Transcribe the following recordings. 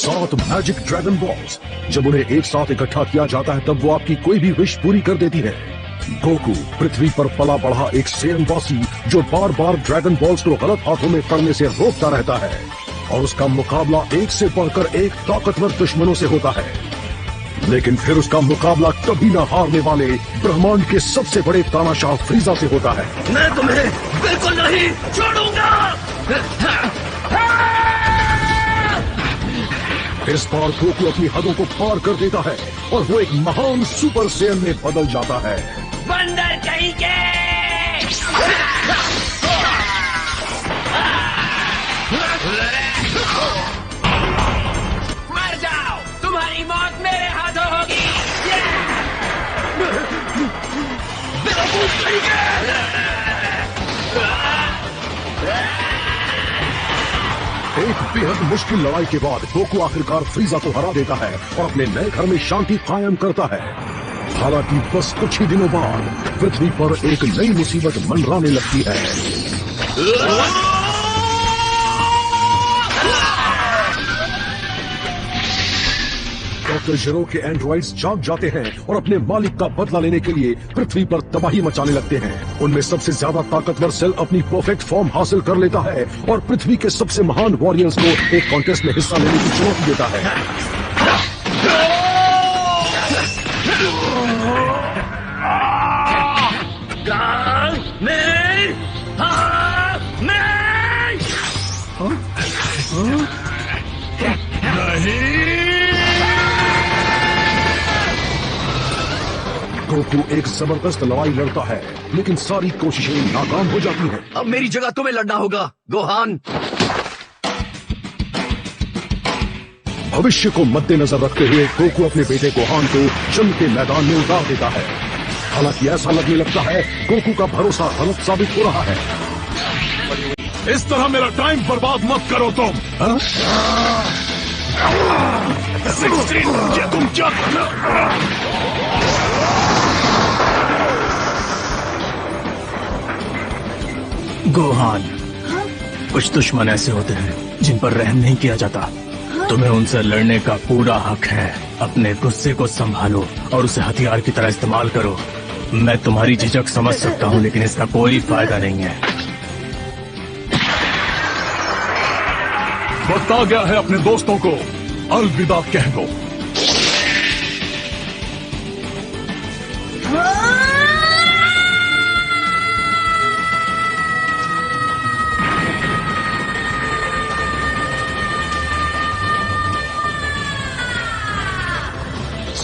7 magic dragon balls. जब उन्हें एक साथ इकट्ठा किया जाता है तब वो आपकी कोई भी विश पूरी कर देती है। गोकू पृथ्वी पर पला बढ़ा एक सेनवासी जो बार बार ड्रैगन बॉल्स को गलत हाथों में पड़ने से रोकता रहता है और उसका मुकाबला एक से बढ़कर एक ताकतवर दुश्मनों से होता है। लेकिन फिर उसका मुकाबला कभी न हारने वाले ब्रह्मांड के सबसे बड़े तानाशाह फ्रीजा से होता है। मैं तुम्हें बिल्कुल नहीं छोड़ूंगा। इस बार गोकू अपनी हदों को पार कर देता है और वो एक महान सुपर सेन में बदल जाता है। बंदर कहीं के! मर जाओ, तुम्हारी मौत मेरे हाथों होगी। बेवकूफ कहीं के! एक बेहद मुश्किल लड़ाई के बाद गोकू आखिरकार फ्रीजा को हरा देता है और अपने नए घर में शांति कायम करता है। हालांकि बस कुछ ही दिनों बाद पृथ्वी पर एक नई मुसीबत मंडराने लगती है। डॉक्टर जीरो के एंड्रॉइड्स जाग जाते हैं और अपने मालिक का बदला लेने के लिए पृथ्वी पर तबाही मचाने लगते हैं। उनमें सबसे ज्यादा ताकतवर सेल अपनी परफेक्ट फॉर्म हासिल कर लेता है और पृथ्वी के सबसे महान वॉरियर्स को एक कॉन्टेस्ट में हिस्सा लेने की चुनौती देता है। गोकू एक जबरदस्त लड़ाई लड़ता है लेकिन सारी कोशिशें नाकाम हो जाती हैं। अब मेरी जगह तुम्हें लड़ना होगा गोहान। भविष्य को मद्देनजर रखते हुए गोकू अपने बेटे गोहान को जंग के मैदान में उतार देता है। हालांकि ऐसा लगने लगता है गोकू का भरोसा गलत साबित हो रहा है। इस तरह मेरा टाइम बर्बाद मत करो तुम। 16 ये तुम क्या कर रहे हो? गोहान, कुछ दुश्मन ऐसे होते हैं जिन पर रहम नहीं किया जाता। तुम्हें उनसे लड़ने का पूरा हक है। अपने गुस्से को संभालो और उसे हथियार की तरह इस्तेमाल करो। मैं तुम्हारी झिझक समझ सकता हूँ लेकिन इसका कोई फायदा नहीं है। वक्त आ गया है अपने दोस्तों को अलविदा कह दो।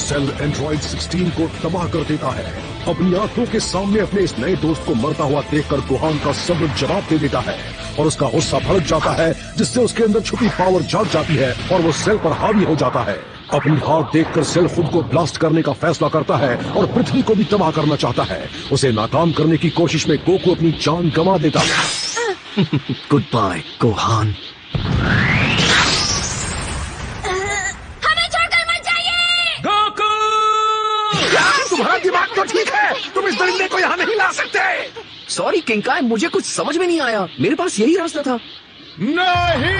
सेल एंड्रॉइड 16 को तबाह कर देता है। अपनी आंखों के सामने अपने इस नए दोस्त को मरता हुआ देखकर गोहान का सब्र जवाब दे देता है और उसका गुस्सा भड़क जाता है जिससे उसके अंदर छुपी पावर जाग जाती है और वो सेल पर हावी हो जाता है। अपनी हार देखकर सेल खुद को ब्लास्ट करने का फैसला करता है और पृथ्वी को भी तबाह करना चाहता है। उसे नाकाम करने की कोशिश में गोकू अपनी जान गंवा देता है। Good bye Gohan. तुम्हारा दिमाग तो ठीक है, तुम इस दरिंदे को यहाँ नहीं ला सकते। सॉरी किंकाय, मुझे कुछ समझ में नहीं आया। मेरे पास यही रास्ता था। नहीं,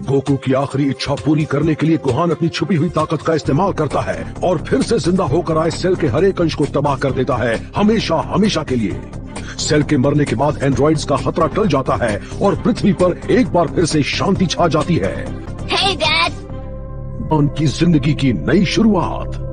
गोकू की आखिरी इच्छा पूरी करने के लिए गोहान अपनी छुपी हुई ताकत का इस्तेमाल करता है और फिर से जिंदा होकर आए सेल के हर एक अंश को तबाह कर देता है, हमेशा हमेशा के लिए। सेल के मरने के बाद एंड्रॉइड्स का खतरा टल जाता है और पृथ्वी पर एक बार फिर से शांति छा जाती है। Hey, Dad! उनकी जिंदगी की नई शुरुआत।